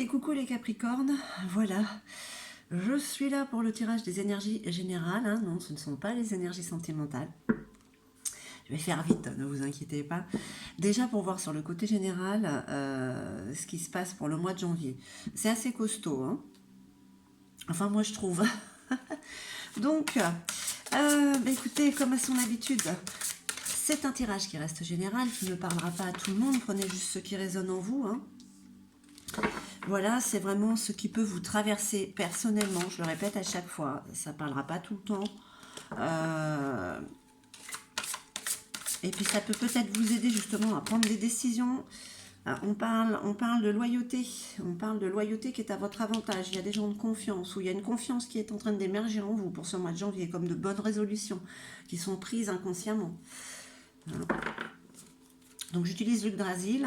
Et coucou les Capricornes, voilà, je suis là pour le tirage des énergies générales, hein. Non, ce ne sont pas les énergies sentimentales. Je vais faire vite, ne vous inquiétez pas. Déjà pour voir sur le côté général ce qui se passe pour le mois de janvier. C'est assez costaud, hein. Enfin moi je trouve. Donc, écoutez, comme à son habitude, c'est un tirage qui reste général, qui ne parlera pas à tout le monde, prenez juste ce qui résonne en vous, hein. Voilà, c'est vraiment ce qui peut vous traverser personnellement, je le répète à chaque fois, ça ne parlera pas tout le temps. Et puis ça peut peut-être vous aider justement à prendre des décisions. On parle de loyauté, on parle de loyauté qui est à votre avantage. Il y a des gens de confiance, ou il y a une confiance qui est en train d'émerger en vous pour ce mois de janvier, comme de bonnes résolutions qui sont prises inconsciemment. Voilà. Donc j'utilise l'Yggdrasil,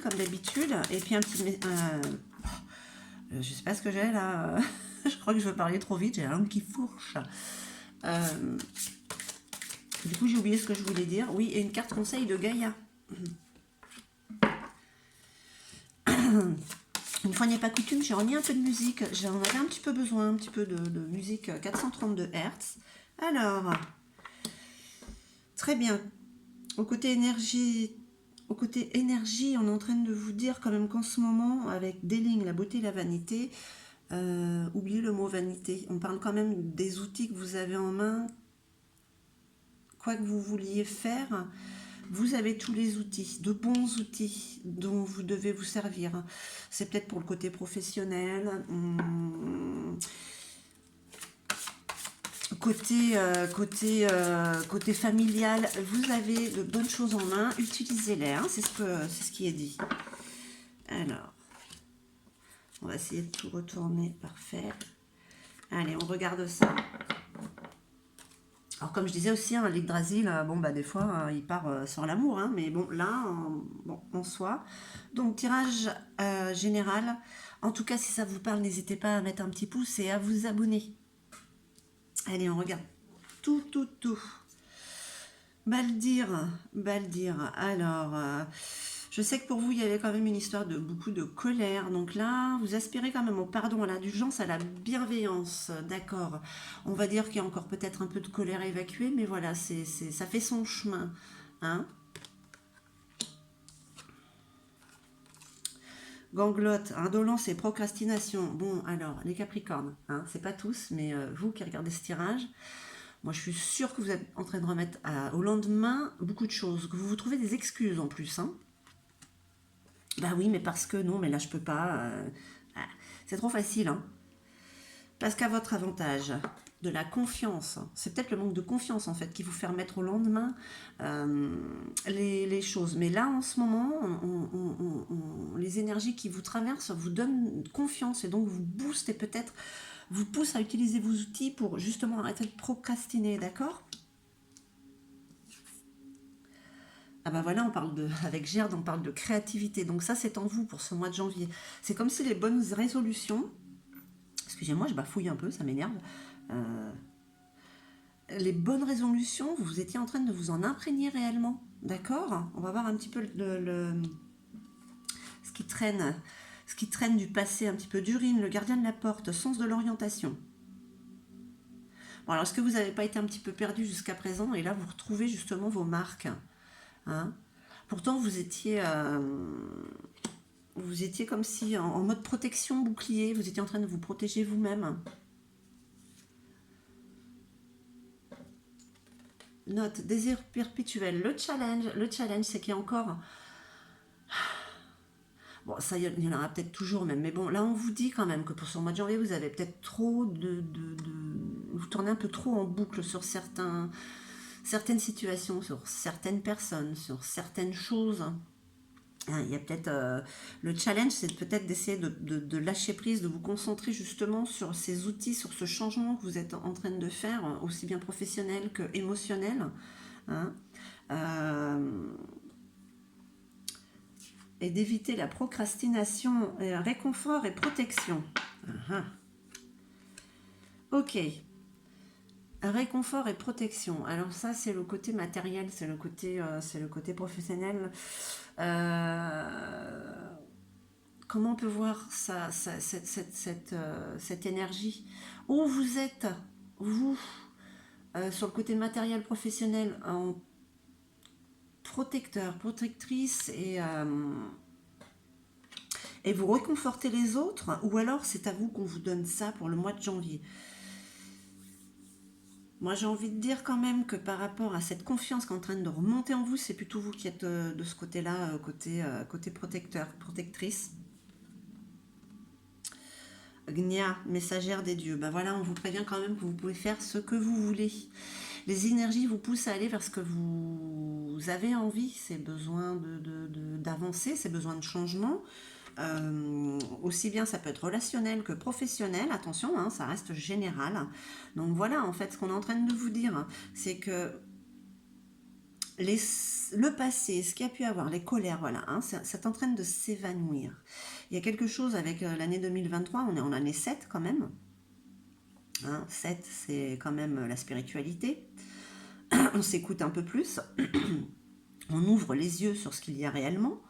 comme d'habitude, et puis un petit... je sais pas ce que j'ai là, je crois que je veux parler trop vite, j'ai la langue qui fourche. Du coup j'ai oublié ce que je voulais dire. Oui, et une carte conseil de Gaïa. Une fois n'est pas coutume, j'ai remis un peu de musique, j'en avais un petit peu besoin, un petit peu de musique 432 Hz. Alors, très bien. Au côté énergie, on est en train de vous dire quand même qu'en ce moment, avec des lignes, la beauté et la vanité, oubliez le mot vanité, on parle quand même des outils que vous avez en main, quoi que vous vouliez faire, vous avez tous les outils, de bons outils dont vous devez vous servir. C'est peut-être pour le côté professionnel, côté familial, vous avez de bonnes choses en main, utilisez-les, hein, c'est ce qui est dit. Alors, on va essayer de tout retourner, parfait. Allez, on regarde ça. Alors comme je disais aussi, l'Yggdrasil, des fois, il part sur l'amour, hein, mais bon, là, en soi. Donc, tirage général. En tout cas, si ça vous parle, n'hésitez pas à mettre un petit pouce et à vous abonner. Allez, on regarde tout. Baldir. Alors, je sais que pour vous, il y avait quand même une histoire de beaucoup de colère. Donc là, vous aspirez quand même au pardon, à l'indulgence, à la bienveillance. D'accord. On va dire qu'il y a encore peut-être un peu de colère à évacuer, mais voilà, ça fait son chemin. Hein. Ganglote, indolence et procrastination. Bon, alors, les Capricornes, hein, c'est pas tous, mais vous qui regardez ce tirage, moi je suis sûre que vous êtes en train de remettre au lendemain beaucoup de choses, que vous vous trouvez des excuses en plus, hein. Bah oui, mais parce que non, mais là je peux pas. C'est trop facile, hein. Parce qu'à votre avantage, de la confiance, c'est peut-être le manque de confiance en fait qui vous fait remettre au lendemain les choses. Mais là en ce moment, les énergies qui vous traversent vous donnent confiance et donc vous boostez peut-être, vous poussent à utiliser vos outils pour justement arrêter de procrastiner, d'accord? Ah bah voilà, avec Gerd, on parle de créativité. Donc ça, c'est en vous pour ce mois de janvier. C'est comme si les bonnes résolutions, excusez-moi, je bafouille un peu, ça m'énerve. Les bonnes résolutions, vous étiez en train de vous en imprégner réellement. D'accord? On va voir un petit peu ce qui traîne du passé, un petit peu d'urine, le gardien de la porte, sens de l'orientation. Bon, alors est-ce que vous n'avez pas été un petit peu perdu jusqu'à présent? Et là, vous retrouvez justement vos marques. Hein. Pourtant, vous étiez comme si en mode protection bouclier, vous étiez en train de vous protéger vous-même. Note, désir perpétuel. Le challenge, c'est qu'il y a encore... Bon, ça, il y en aura peut-être toujours même. Mais bon, là, on vous dit quand même que pour ce mois de janvier, vous avez peut-être trop vous tournez un peu trop en boucle sur certaines situations, sur certaines personnes, sur certaines choses. Il y a peut-être le challenge, c'est peut-être d'essayer de lâcher prise, de vous concentrer justement sur ces outils, sur ce changement que vous êtes en train de faire, aussi bien professionnel que émotionnel. Hein. Et d'éviter la procrastination, réconfort et protection. Ok. Réconfort et protection. Alors ça, c'est le côté matériel, c'est le côté professionnel. comment on peut voir cette énergie? Où vous êtes, vous, sur le côté matériel professionnel, en protecteur, protectrice, et vous réconfortez les autres, ou alors c'est à vous qu'on vous donne ça pour le mois de janvier. Moi j'ai envie de dire quand même que par rapport à cette confiance qui est en train de remonter en vous, c'est plutôt vous qui êtes de ce côté-là, côté protecteur, protectrice. Gnia, messagère des dieux. Ben voilà, on vous prévient quand même que vous pouvez faire ce que vous voulez. Les énergies vous poussent à aller vers ce que vous avez envie, ces besoins d'avancer, ces besoins de changement. Aussi bien ça peut être relationnel que professionnel, attention, hein, ça reste général. Donc voilà, en fait, ce qu'on est en train de vous dire, c'est que le passé, ce qu'il y a pu avoir, les colères, voilà, hein, c'est en train de s'évanouir. Il y a quelque chose avec l'année 2023, on est en année 7 quand même. Hein, 7, c'est quand même la spiritualité. On s'écoute un peu plus. On ouvre les yeux sur ce qu'il y a réellement.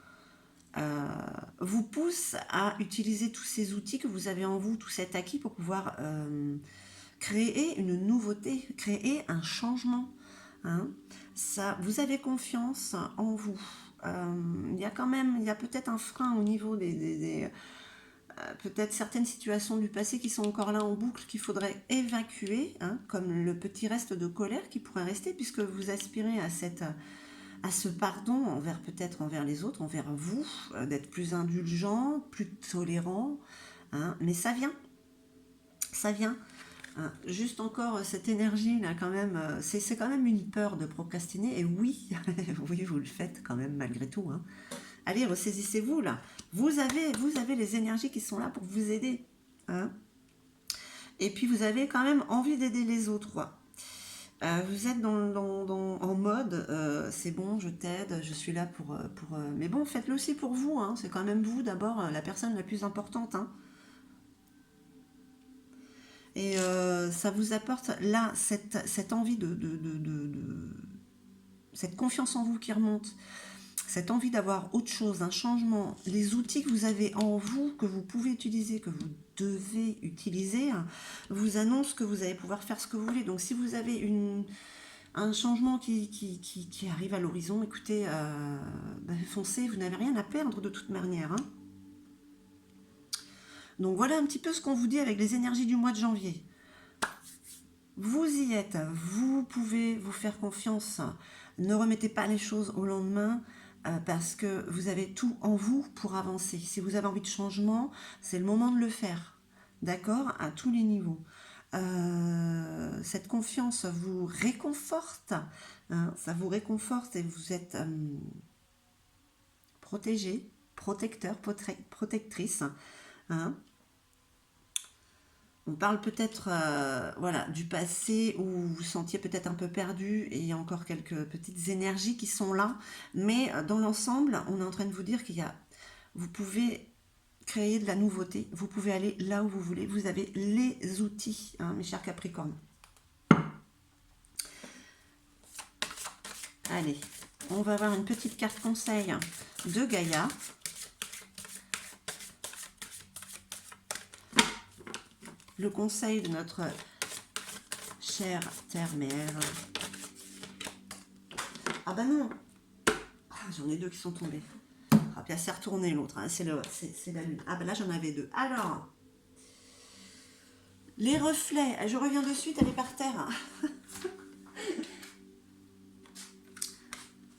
Vous pousse à utiliser tous ces outils que vous avez en vous, tout cet acquis pour pouvoir créer une nouveauté, créer un changement. Hein. Ça, vous avez confiance en vous. Il y a quand même, il y a peut-être un frein au niveau des peut-être certaines situations du passé qui sont encore là en boucle qu'il faudrait évacuer, hein, comme le petit reste de colère qui pourrait rester puisque vous aspirez à ce pardon envers peut-être envers les autres, envers vous, d'être plus indulgent, plus tolérant, hein, mais ça vient. Hein. Juste encore cette énergie là quand même, c'est quand même une peur de procrastiner et oui, oui vous le faites quand même malgré tout. Hein. Allez, ressaisissez-vous là. Vous avez les énergies qui sont là pour vous aider. Hein. Et puis vous avez quand même envie d'aider les autres. Ouais. Vous êtes en mode, c'est bon, je t'aide, je suis là pour... Mais bon, faites-le aussi pour vous, hein, c'est quand même vous d'abord la personne la plus importante. Hein. Et ça vous apporte là cette envie cette confiance en vous qui remonte, cette envie d'avoir autre chose, un changement, les outils que vous avez en vous, que vous pouvez utiliser, que vous devez utiliser, hein, vous annoncent que vous allez pouvoir faire ce que vous voulez. Donc si vous avez un changement qui arrive à l'horizon, écoutez, foncez, vous n'avez rien à perdre de toute manière. Hein. Donc voilà un petit peu ce qu'on vous dit avec les énergies du mois de janvier. Vous y êtes, vous pouvez vous faire confiance. Ne remettez pas les choses au lendemain parce que vous avez tout en vous pour avancer. Si vous avez envie de changement, c'est le moment de le faire. D'accord? À tous les niveaux. Cette confiance vous réconforte. Hein, ça vous réconforte et vous êtes protégé, protecteur, protectrice. Hein. On parle peut-être voilà, du passé où vous vous sentiez peut-être un peu perdu et il y a encore quelques petites énergies qui sont là. Mais dans l'ensemble, on est en train de vous dire vous pouvez créer de la nouveauté, vous pouvez aller là où vous voulez. Vous avez les outils, hein, mes chers Capricornes. Allez, on va avoir une petite carte conseil de Gaïa. Le conseil de notre chère terre-mère. Ah bah non, j'en ai deux qui sont tombés. Ah, puis elle s'est retournée l'autre, hein. C'est la lune. Ah bah là j'en avais deux. Alors, les reflets, je reviens de suite, elle est par terre.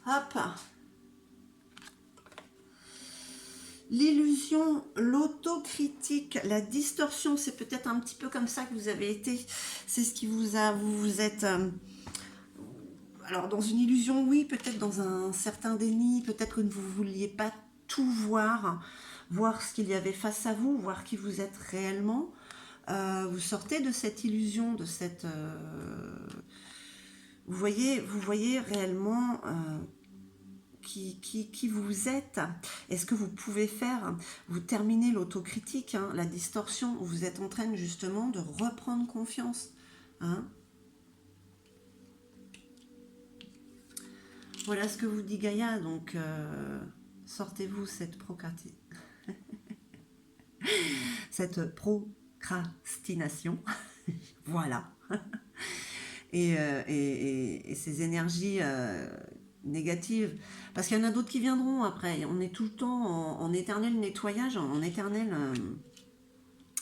Hop. L'illusion, l'autocritique, la distorsion, c'est peut-être un petit peu comme ça que vous avez été. C'est ce qui vous êtes... alors dans une illusion, oui, peut-être dans un certain déni, peut-être que vous ne vouliez pas tout voir, voir ce qu'il y avait face à vous, voir qui vous êtes réellement. Vous sortez de cette illusion, de cette... vous voyez réellement qui vous êtes. Est-ce que vous pouvez faire, vous terminez l'autocritique, hein, la distorsion, où vous êtes en train justement de reprendre confiance. Hein. Voilà ce que vous dit Gaïa, donc sortez-vous cette procrastination. cette procrastination. Voilà. Et ces énergies négatives, parce qu'il y en a d'autres qui viendront après. On est tout le temps en éternel nettoyage, en éternel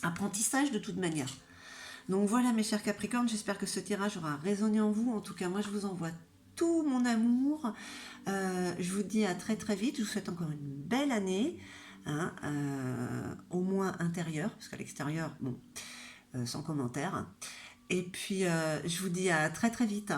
apprentissage de toute manière. Donc voilà mes chers Capricornes, j'espère que ce tirage aura résonné en vous. En tout cas, moi je vous envoie tout mon amour. Je vous dis à très très vite. Je vous souhaite encore une belle année, hein, au moins intérieure, parce qu'à l'extérieur, bon, sans commentaire. Et puis je vous dis à très très vite.